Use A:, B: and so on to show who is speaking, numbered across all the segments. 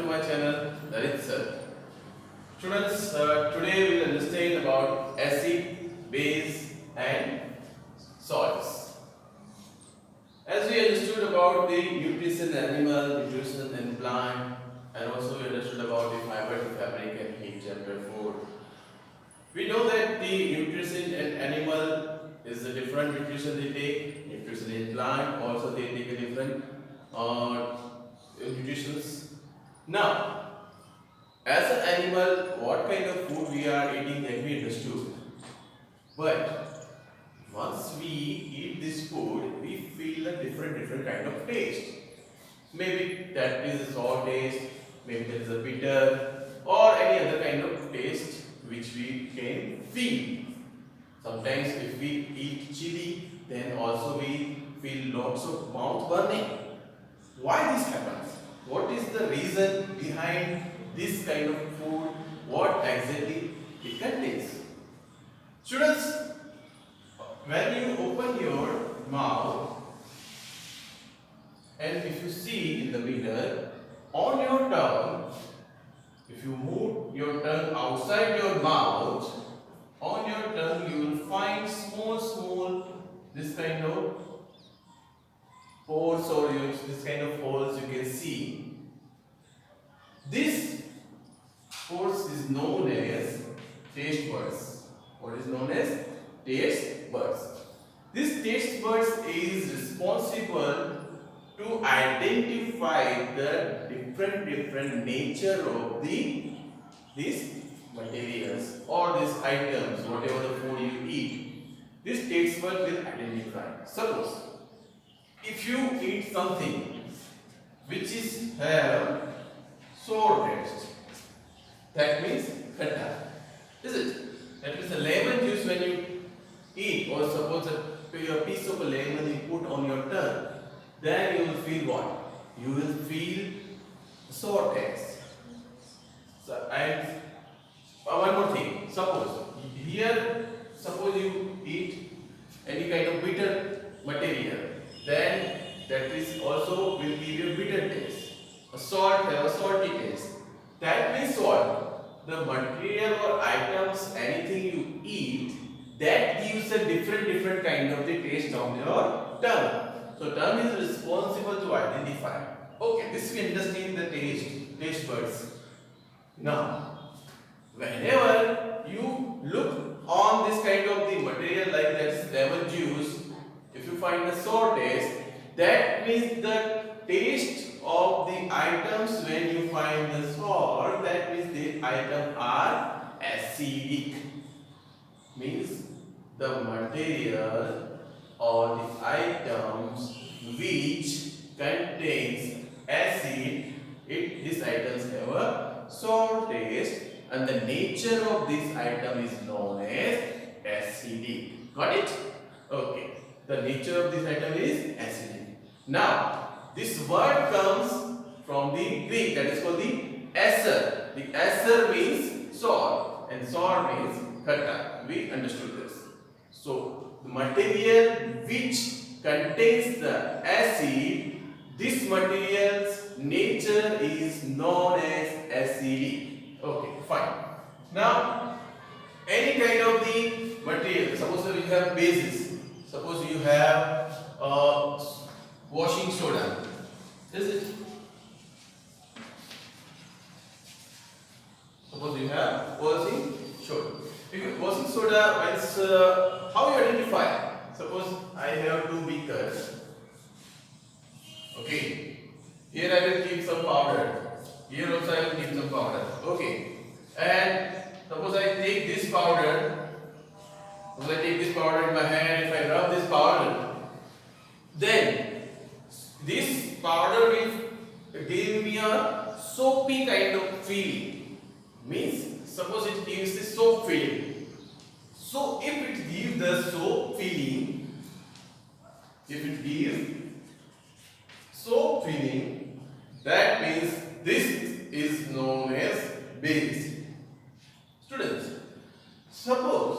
A: my channel, VII. Students, today we will understand about acid, base and salts. As we understood about the nutrition in animal, nutrition in plant, and also we understood about the fiber to fabric and heat chapter 4. We know that the nutrition in animal is a different nutrition they take, nutrition in plant also they take a different nutritions. Now, as an animal, what kind of food we are eating that we understood. But once we eat this food, we feel a different kind of taste. Maybe that is a sour taste, maybe there is a bitter, or any other kind of taste which we can feel. Sometimes if we eat chili, then also we feel lots of mouth burning. Why this happens? What is the reason behind this kind of food? What exactly it contains? Students, when you open your mouth and if you see in the mirror, on your tongue, if you move your tongue outside your mouth, on your tongue you will find small this kind of pores or this kind of holes you can see. This pores is known as taste buds. What is known as taste buds? This taste buds is responsible to identify the different nature of these materials or these items, whatever the food you eat. This taste bud will identify. Suppose if you eat something which is have sour taste, that means khatta, is it? That means a lemon juice when you eat, or suppose a piece of a lemon you put on your tongue, then you will feel what? You will feel sour taste. So, and one more thing. Suppose you eat any kind of bitter material, then that is also will give you bitter taste. A salt have a salty taste. That means what? The material or items, anything you eat, that gives a different kind of the taste on your tongue. So tongue is responsible to identify. Okay, this we understand the taste buds. Now, whenever you look on this kind of the material like that is lemon juice, if you find a sour taste, that means the taste of the items when you find the sour, that means the items are acidic. Means the material or the items which contains acid, these items have a sour taste and the nature of this item is known as acidic. Got it? Okay. The nature of this item is acidic. Now, this word comes from the Greek, that is called the acer. The acer means sour and sour means khatta. We understood this. So, the material which contains the acid, this material's nature is known as acidic. Okay, fine. Now, any kind of the material, suppose you have bases, suppose you have washing soda, is it? Suppose you have washing soda. Washing soda means how you identify? Suppose I have two beakers. Okay. Here I will keep some powder. Here also I will keep some powder. Okay. And suppose I take this powder. Suppose I take this powder in my hand. If I rub this powder, then this powder will give me a soapy kind of feeling. Means suppose it gives the soap feeling. So if it gives the soap feeling, that means this is known as base. Students, suppose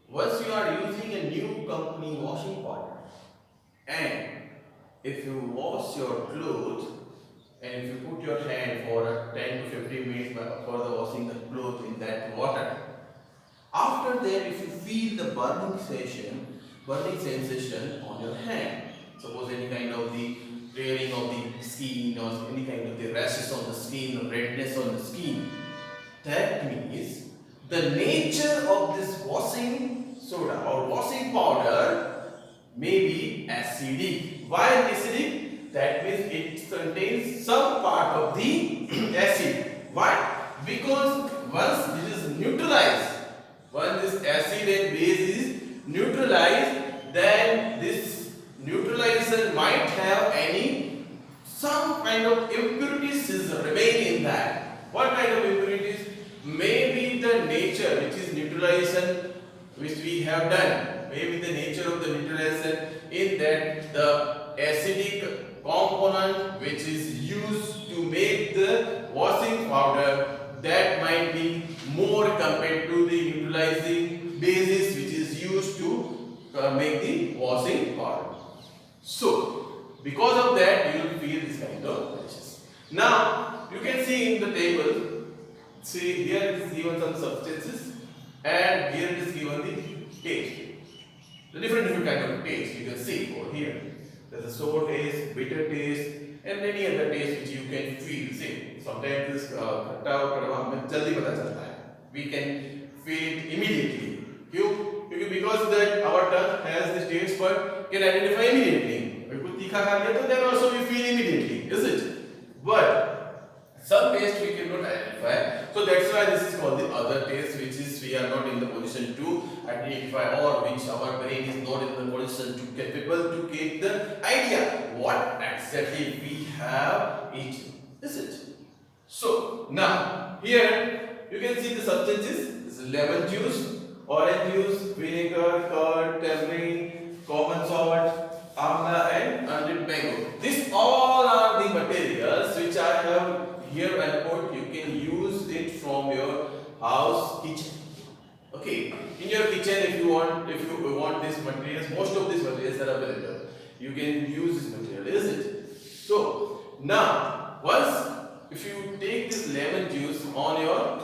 A: once you are using a new company washing powder and if you wash your clothes and and if you put your hand for 10 to 15 minutes for the washing the clothes in that water, after that if you feel the burning sensation on your hand, suppose any kind of the tearing of the skin or any kind of the rashes on the skin or redness on the skin, that means the nature of this washing soda or washing powder may be acidic. Why acidic? That means it contains some part of the acid. Why? Because once it is neutralized, once this acid and base is neutralized, then this neutralization might have some kind of impurities remain in that. What kind of impurities? Maybe the nature which is neutralization which we have done, maybe the nature of the neutralization in that the acidic component which is used to make the washing powder, that might be more compared to the neutralizing basis which is used to make the washing powder. So because of that you will feel this kind of rashes. Now you can see in the table, see here it is given some substances and here it is given the taste. The different kind of taste you can see over here. There is a sour taste, bitter taste, and many other tastes which you can feel. See, sometimes this खट्टा और कड़वा हमें जल्दी पता चलता है. We can feel it immediately. Because that our tongue has this taste bud can identify immediately. If कुछ तीखा खा लिया तो then also we feel immediately, is it? But some taste we cannot identify. So that's why this is called the other taste, which is we are not in the position to identify, or which our brain is not in the position to capable to get the idea what exactly we have eaten, is it? So now here you can see the substances. This is lemon juice, orange juice, vinegar, curd, tamarind, common salt, amla and unripe mango. These all are the materials which I have here and put. You can use it from your house kitchen. Okay, in your kitchen if you want these materials, most of these materials are available. You can use this material, is it? So now once if you take this lemon juice on your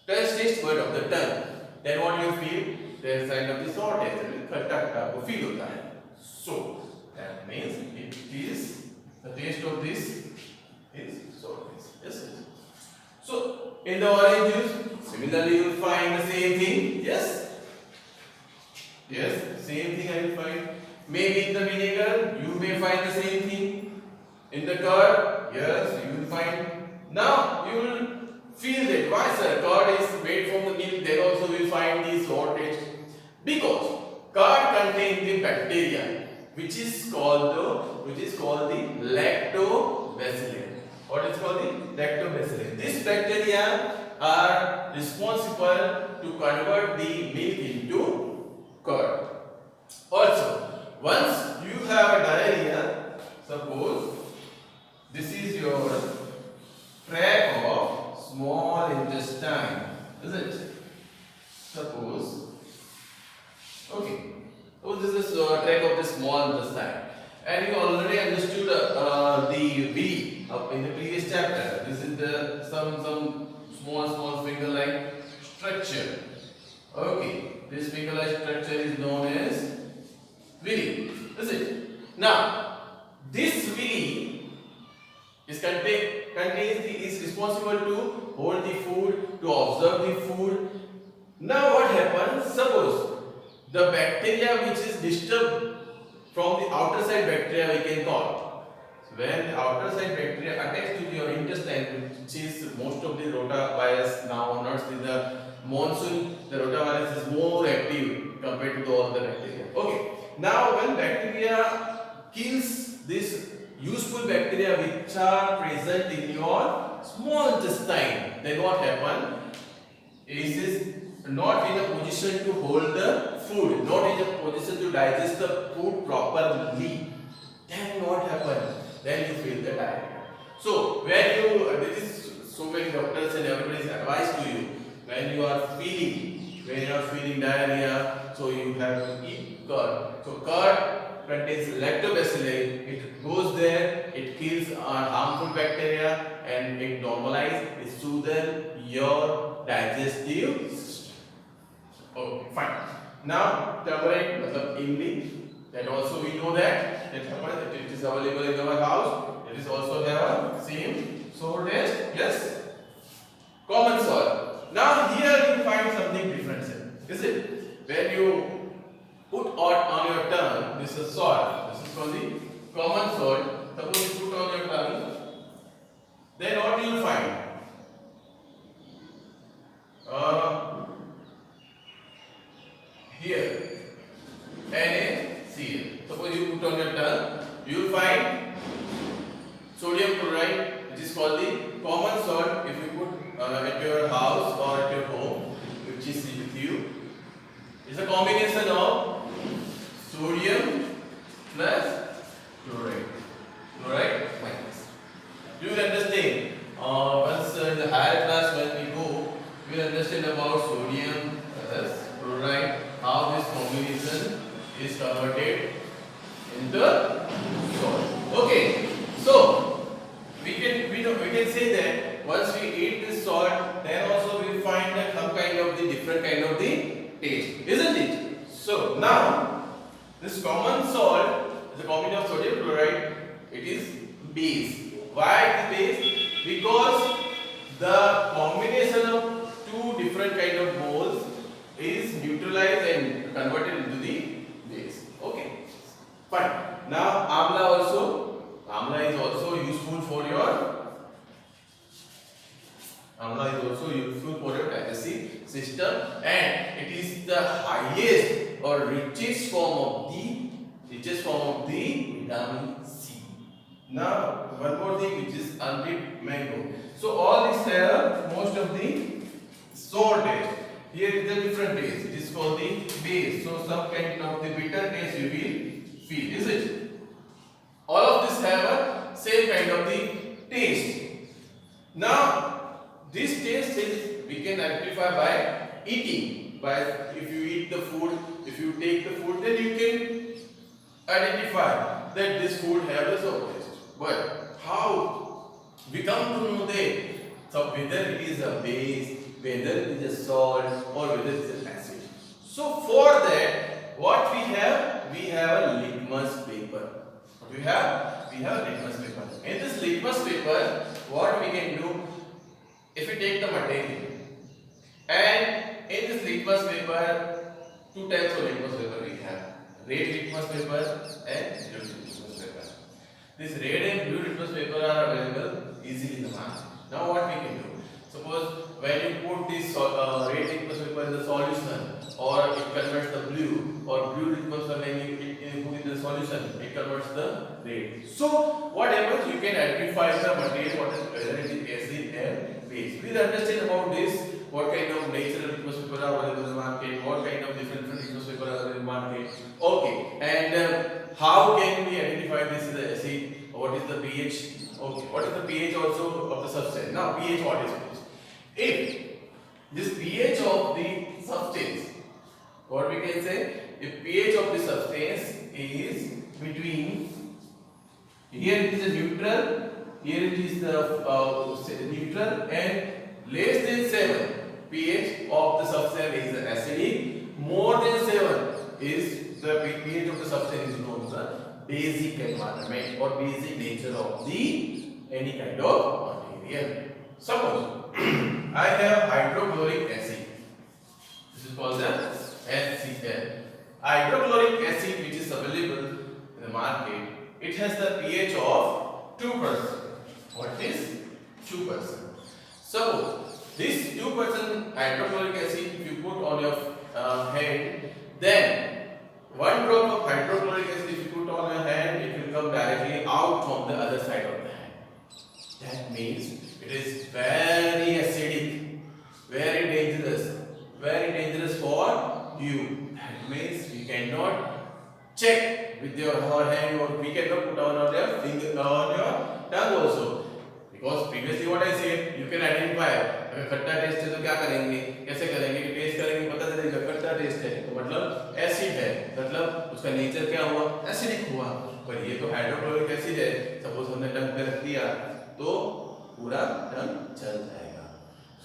A: taste bud of the tongue, then what you feel? There is kind of the sour taste, खट्टा को feel होता है. So that means it is the taste of this is sour taste, is it? So in the orange juice, similarly you will find the same thing. Yes, same thing I will find. Maybe in the vinegar you may find the same thing. In the curd, yes, you will find. Now you will feel that why sir, curd is made from the milk, then also we will find the sour taste, because curd contains the bacteria which is called the lactobacillus. What is called the lactobacillus? This bacteria are responsible to convert the milk into curd. Also, once you have a diarrhea, suppose this is your tract of small intestine, is it? Suppose, okay, so this is tract of the small intestine, and you already understood the VII in the previous chapter. This is the some small finger-like structure. Okay, this finger-like structure is known as VII, is it? Now, this VII is responsible to hold the food, to observe the food. Now, what happens? Suppose the bacteria which is disturbed from the outer side bacteria we can call. When the outer side bacteria attacks to your intestine, which is most of the rotavirus now onwards in the monsoon, the rotavirus is more active compared to all the bacteria. Okay. Now when bacteria kills this useful bacteria which are present in your small intestine, then what happens? It is not in a position to hold the food, not in a position to digest the food properly. Then what happens? Then you feel the diarrhea. So when this is so many doctors and everybody is advised to you, when you are feeling diarrhea, so you have to eat curd. So curd contains lactobacilli. It goes there, it kills harmful bacteria and it normalizes, it soothes your digestive system. Okay, fine. Now turmeric, imli, that also we know that it is available in our house. It is also have same sour taste. Yes, common salt. Now here you find something different, sir. Is it? When you put on your tongue, this is salt. This is called the common salt. Suppose you put on your tongue, then what you will find? Here, NaCl. Suppose you put on your tongue, you will find sodium chloride, which is called the common salt. If you put at your house or at your home, which is with you, it's a combination of sodium plus chloride. Chloride minus. You will understand. Once in the higher class when we go, we will understand about sodium plus chloride, how this combination is converted into salt. Okay, so we can say that once we eat this salt, then also we will find that some kind of the different kind of the taste, isn't it? So now this common salt is a combination of sodium chloride. It is base. Why it is base? Because the combination of two different kind of moles is neutralized and converted into the base. Okay, fine. Now amla is also useful for your digestive system, and it is the highest or richest form of the vitamin C. Now one more thing, which is unripe mango. So all these have most of the sour taste. Here is the different taste. It is called the base. So some kind of the bitter taste you will feel, is it? All of this have a same kind of the taste. Now this taste is we can identify by eating. By if you eat the food, if you take the food, then you can identify that this food have a sour taste. But how we come to know that? So whether it is a base, whether it is a salt, or whether it is an acid. So for that, what we have a litmus paper. What we have? We have a litmus paper. In this litmus paper, what we can do? If we take the material, and in this litmus paper, two types of litmus paper we have: red litmus paper and blue litmus paper. This red and blue litmus paper are available easily in the market. Now what we can do? Suppose when you put this red litmus paper in the solution, or it converts the blue, or blue litmus paper when you put in the solution, it converts the red. So what happens? You can identify the material, whether it is acid and base. Please understand about this. What kind of natural litmus paper are available in the market? What kind of different litmus paper are available in the market? Okay, and how can we identify this is the acid? What is the pH? Okay, what is the pH also of the substance? Now pH, what is pH? If this pH of the substance, what we can say, if pH of the substance is between, here it is a neutral, here it is the neutral, and less than 7, pH of the substance is acidic, more than 7 is the pH of the substance is known as the basic environment or basic nature of the any kind of material. Suppose I have hydrochloric acid. This is called the HCl. Hydrochloric acid, which is available in the market, it has the pH of 2%. What is 2%? So this 2% hydrochloric acid, if you put on your hand, then one drop of hydrochloric acid, if you put on your hand, it will come directly out from the other side of the hand. That means it is very acidic, very dangerous for you. That means we cannot check with your hand, or we cannot put on your finger, on your tongue also, because previously what I said, you can identify अगर खट्टा test है तो क्या करेंगे, कैसे करेंगे कि test करेंगे पता चलेगा खट्टा टेस्ट है तो मतलब एसिड है, मतलब उसका नेचर क्या हुआ, एसिडिक हुआ। पर ये तो हाइड्रोक्लोरिक एसिड है, सपोज हमने टंग पे रख दिया तो पूरा टंग जल जाएगा।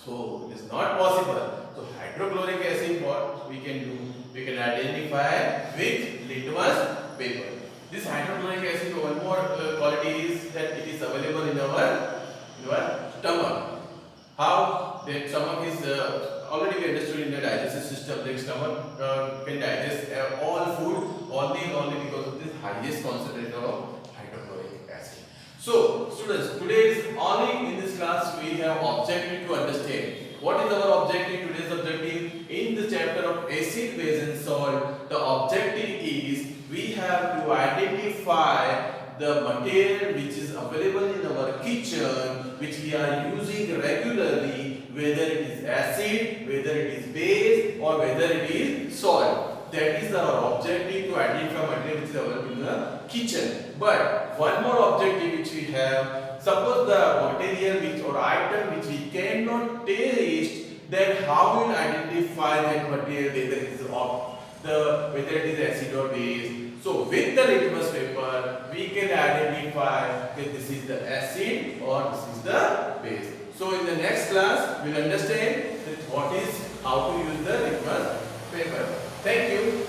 A: So it is not possible. So hydrochloric acid, what we can do, we can identify with litmus paper. This hydrochloric acid, one more quality is that it is available in our stomach. How? That stomach is already we understood in the digestive system. The stomach can digest all food only because of this highest concentration of hydrochloric acid. So students, today is only in this class we have objective to understand. What is our objective? Today's objective in the chapter of acid, base and salt. The objective is we have to identify the material which is available in our kitchen, which we are using regularly, whether it is acid, whether it is base, or whether it is salt. That is our objective, to identify material which is available in the kitchen. But one more objective which we have, suppose the material which or item which we cannot taste, then how we will identify that material whether it is acid or base. So with the litmus paper, we can identify that this is the acid or this is the base. So in the next class, we will understand that how to use the litmus paper. Thank you.